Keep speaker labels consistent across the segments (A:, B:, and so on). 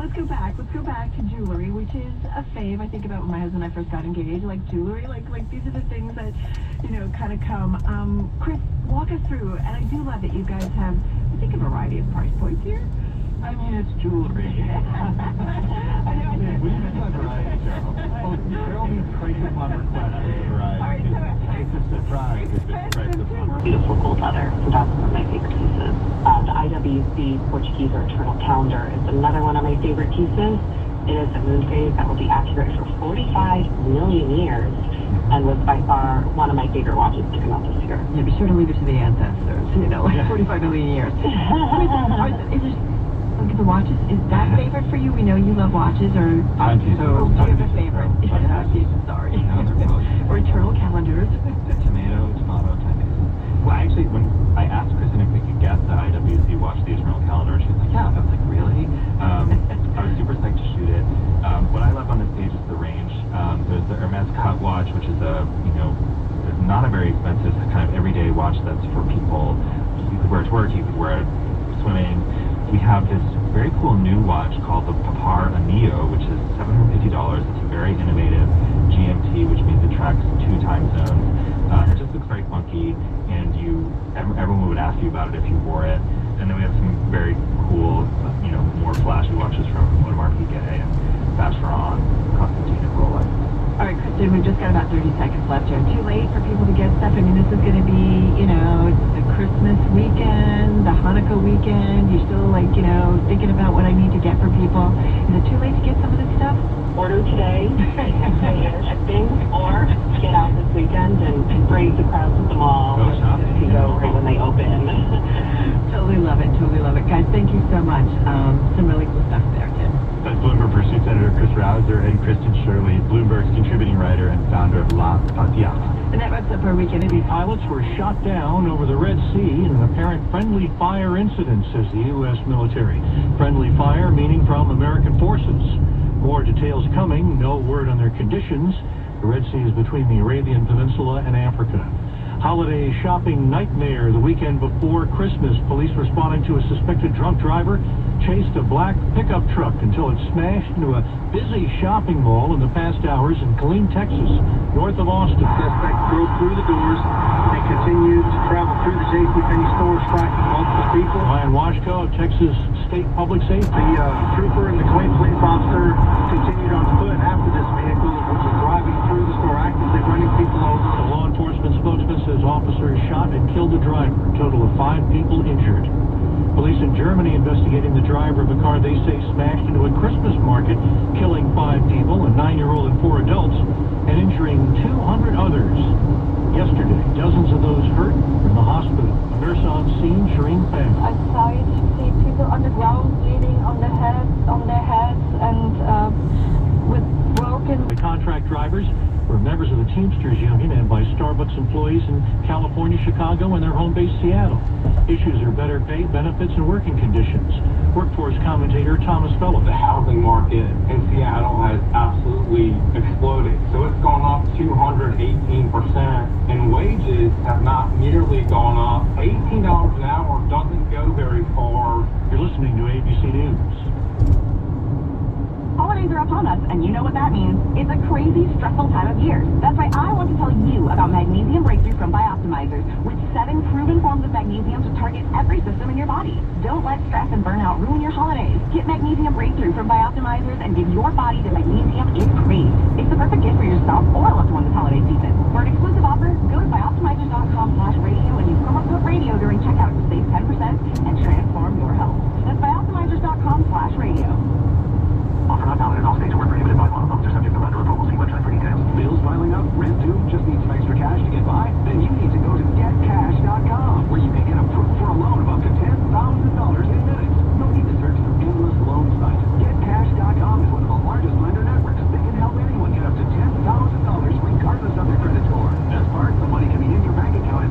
A: let's go back. Let's go back to jewelry, which is a fave. I think about when my husband and I first got engaged, like jewelry, like these are the things that, kind of come. Chris, walk us through, and I do love that you guys have, I think, a variety of price points here.
B: I mean, it's jewelry.
A: I know.
B: What do you mean by variety, Cheryl? Oh, Cheryl means price upon request is a variety. It's a surprise if it's price upon request.
C: Beautiful gold leather. So that's one of my favorite pieces. The IWC Portuguese or Eternal Calendar is another one of my favorite pieces. It is a moon phase that will be accurate for 45 million years and was by far one of my favorite watches to come out this year.
A: Yeah, be sure to leave it to the ancestors, 45 million years. Look at the watches. Is that favorite for you? We know you love watches, or
B: Timepieces.
A: do you have a favorite? Timepieces, sorry.
B: No, they're close.
A: Or eternal calendars.
B: Tomato, timepieces. Well, actually, when I asked Kristen if we could get the IWC watch, the Eternal Calendar, she was like, yeah. I was like, really? I was super psyched to shoot it. What I love on this page is the range. There's the Hermes Cut watch, which is not a very expensive kind of everyday watch that's for people. You could wear it to work, you could wear it swimming. We have this very cool new watch called the Papar Anillo, which is $750. It's a very innovative GMT, which means it tracks 2 time zones. It just looks very funky, and everyone would ask you about it if you wore it. And then we have some very cool, more flashy watches from Audemars Piguet and Vacheron, Constantine, and Rolex.
A: All right, Kristen, we've just got about 30 seconds left here. Too late for people to get stuff. I mean, this is going to be, it's the Christmas weekend, the Hanukkah weekend. You're still, thinking about what I need to get for people. Is it too late to get some of this stuff?
C: Order today, shipping, or get out this weekend and brave the crowds at the mall.
B: Go shopping.
C: To go right when they open.
A: Totally love it. Guys, thank you so much. Some really cool stuff there, Tim.
B: That's Bloomberg Pursuit Senator Chris Rouser and Kristen Shirley, Bloomberg's contributing writer and founder of La Fatiata.
A: And that wraps up our weekend.
D: Pilots were shot down over the Red Sea in an apparent friendly fire incident, says the U.S. military. Friendly fire meaning from American forces. More details coming. No word on their conditions. The Red Sea is between the Arabian Peninsula and Africa. Holiday shopping nightmare the weekend before Christmas. Police responding to a suspected drunk driver chased a black pickup truck until it smashed into a busy shopping mall in the past hours in Killeen, Texas, north of Austin.
E: Suspect broke through the doors and continued to travel through the JCPenney store, striking multiple people.
D: Ryan Washko of Texas State Public Safety.
E: The trooper and the Killeen police officer continued on foot after this vehicle, which was driving through the store, actively running people over.
D: The law enforcement spokesman says officers shot and killed the driver. A total of 5 people injured. Police in Germany investigating the driver of a car they say smashed into a Christmas market, killing 5 people, a 9-year-old and 4 adults, and injuring 200 others. Yesterday, dozens of those hurt were in the hospital. A nurse on scene, Shireen Pham.
F: I started to see people on the ground bleeding on their heads, and with broken.
D: The contract drivers were members of the Teamsters Union and by Starbucks employees in California, Chicago, and their home base, Seattle. Issues are better pay, benefits, and working conditions. Workforce commentator Thomas Phillips.
G: The housing market in Seattle has absolutely exploded. So it's gone up 218%, and wages have not nearly gone up. $18 an hour doesn't go very far.
D: You're listening to ABC News.
H: Holidays are upon us, and you know what that means. It's a crazy, stressful time of year. That's why I want to tell you about Magnesium Breakthrough from Bioptimizers, with 7 proven forms of magnesium to target every system in your body. Don't let stress and burnout ruin your holidays. Get Magnesium Breakthrough from Bioptimizers and give your body the magnesium it craves. It's the perfect gift for yourself or a loved one this holiday season. For an exclusive offer, go to bioptimizers.com/radio and use promo code radio during checkout to save 10% and transform your health. That's bioptimizers.com/radio.
I: Offer not valid in all states or prohibited by law. Loans are subject to lender approval. See website for details.
J: Bills piling up? Rent due? Just need some extra cash to get by? Then you need to go to getcash.com, where you can get approved for a loan of up to $10,000 in minutes. No need to search through endless loan sites. Getcash.com is one of the largest lender networks. They can help anyone get up to $10,000 regardless of their credit score. Best part, the money can be in your bank account.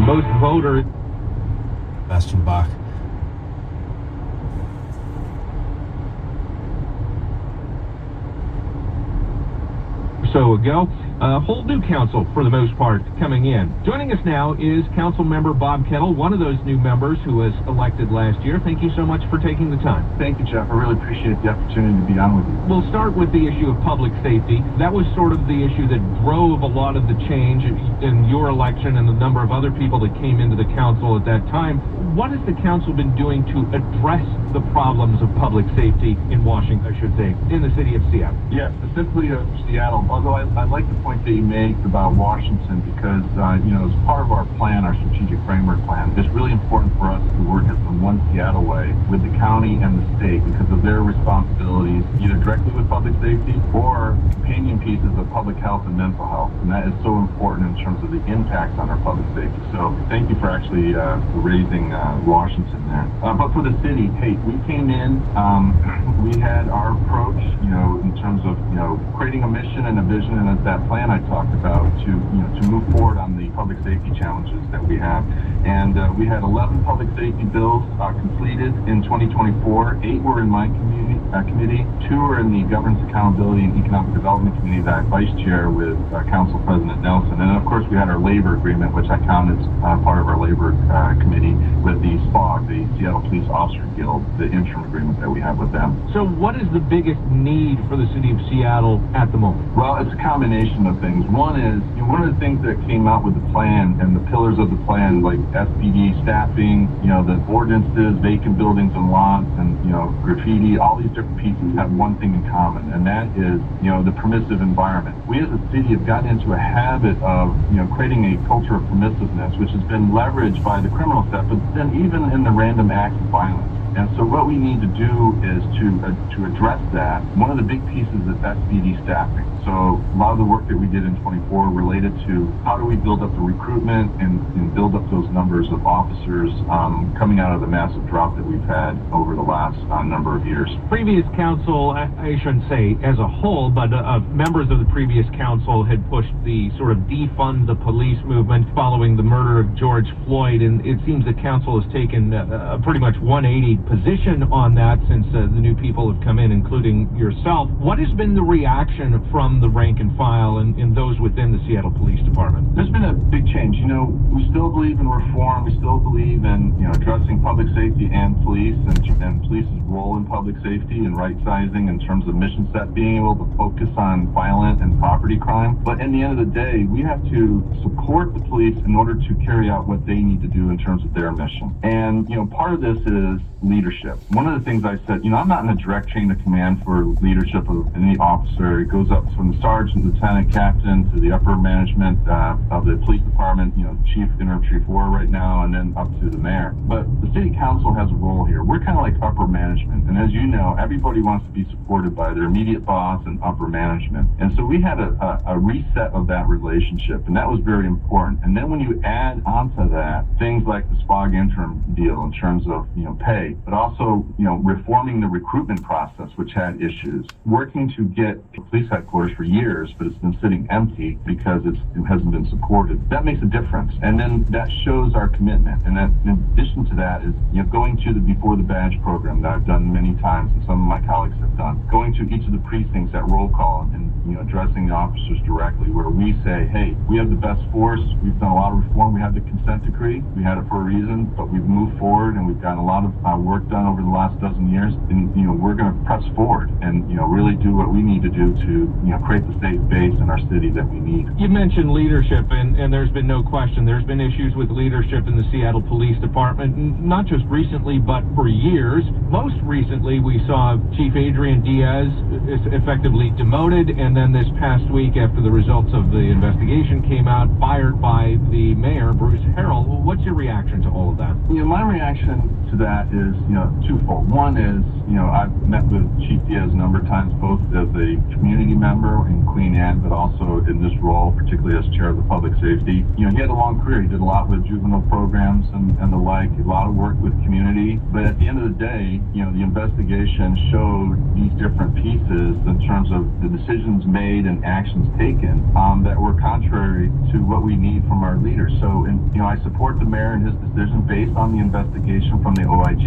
D: most voters.
K: Bastion Bach.
D: So ago, a whole new council for the most part coming in. Joining us now is Council Member Bob Kettle, one of those new members who was elected last year. Thank you so much for taking the time.
L: Thank you, Jeff. I really appreciate the opportunity to be on with you.
D: We'll start with the issue of public safety. That was sort of the issue that drove a lot of the change in your election and the number of other people that came into the council at that time. What has the council been doing to address the problems of public safety in Washington, I should say, in the city of Seattle?
L: Yes, specifically of Seattle. Although I like the point that you make about Washington because, as part of our plan, our strategic framework plan, it's really important for us to work as the One Seattle way with the county and the state because of their responsibilities, either directly with public safety or companion pieces of public health and mental health. And that is so important in terms of the impacts on our public safety. So thank you for actually raising Washington there. But for the city, hey, we came in, we had our approach, in terms of, creating a mission and a vision and that plan I talked about to move forward on the public safety challenges that we have. And we had 11 public safety bills completed in 2024. 8 were in my committee. 2 were in the Governance Accountability and Economic Development Committee that I vice chair with Council President Nelson. And of course, we had our labor agreement, which I count as part of our labor committee with the SPOG, the Seattle Police Officer Guild, the interim agreement that we have with them.
D: So what is the biggest need for the city of Seattle at the moment?
L: Well, it's a combination of things. One is, one of the things that came out with the plan and the pillars of the plan, like SPD staffing, the ordinances, vacant buildings and lots, and, graffiti, all these different pieces have one thing in common, and that is, the permissive environment. We as a city have gotten into a habit of, creating a culture of permissiveness, which has been leveraged by the criminal stuff, but then even in the random acts of violence. And so what we need to do is to address that. One of the big pieces is SPD staffing. So a lot of the work that we did in 24 related to how do we build up the recruitment and build up those numbers of officers coming out of the massive drop that we've had over the last number of years.
D: Previous council, I shouldn't say as a whole, but members of the previous council had pushed the sort of defund the police movement following the murder of George Floyd, and it seems the council has taken a pretty much 180 position on that since the new people have come in, including yourself. What has been the reaction from the rank and file and those within the Seattle Police Department?
L: There's been a big change. We still believe in reform. We still believe in addressing public safety and police and police's role in public safety and right sizing in terms of mission set, being able to focus on violent and property crime. But in the end of the day, we have to support the police in order to carry out what they need to do in terms of their mission. And part of this is leadership. One of the things I said, I'm not in a direct chain of command for leadership of any officer. It goes up from the sergeant, lieutenant, captain to the upper management of the police department, chief, interim chief 4 right now, and then up to the mayor. But the city council has a role here. We're kind of like upper management. And as you know, everybody wants to be supported by their immediate boss and upper management. And so we had a reset of that relationship, and that was very important. And then when you add onto that things like the SPOG interim deal in terms of, pay, but also, reforming the recruitment process, which had issues, working to get police headquarters for years, but it's been sitting empty because it hasn't been supported. That makes a difference. And then that shows our commitment. And that, in addition to that is, going to the Before the Badge program that I've done many times and some of my colleagues have done. Going to each of the precincts at roll call and, addressing the officers directly where we say, hey, we have the best force. We've done a lot of reform. We have the consent decree. We had it for a reason, but we've moved forward and we've gotten a lot of work done over the last dozen years. And, we're going to press forward and, really do what we need to do to, create the safe base in our city that we need.
D: You mentioned leadership, and there's been no question. There's been issues with leadership in the Seattle Police Department, not just recently, but for years. Most recently, we saw Chief Adrian Diaz effectively demoted, and then this past week, after the results of the investigation came out, fired by the mayor, Bruce Harrell. What's your reaction to all of that?
L: My reaction to that is, twofold. One is, I've met with Chief Diaz a number of times, both as a community member in Queen Anne, but also in this role, particularly as chair of the public safety. He had a long career. He did a lot with juvenile programs and the like, a lot of work with community. But at the end of the day, the investigation showed these different pieces in terms of the decisions decisions made and actions taken that were contrary to what we need from our leaders. So, I support the mayor and his decision based on the investigation from the OIG.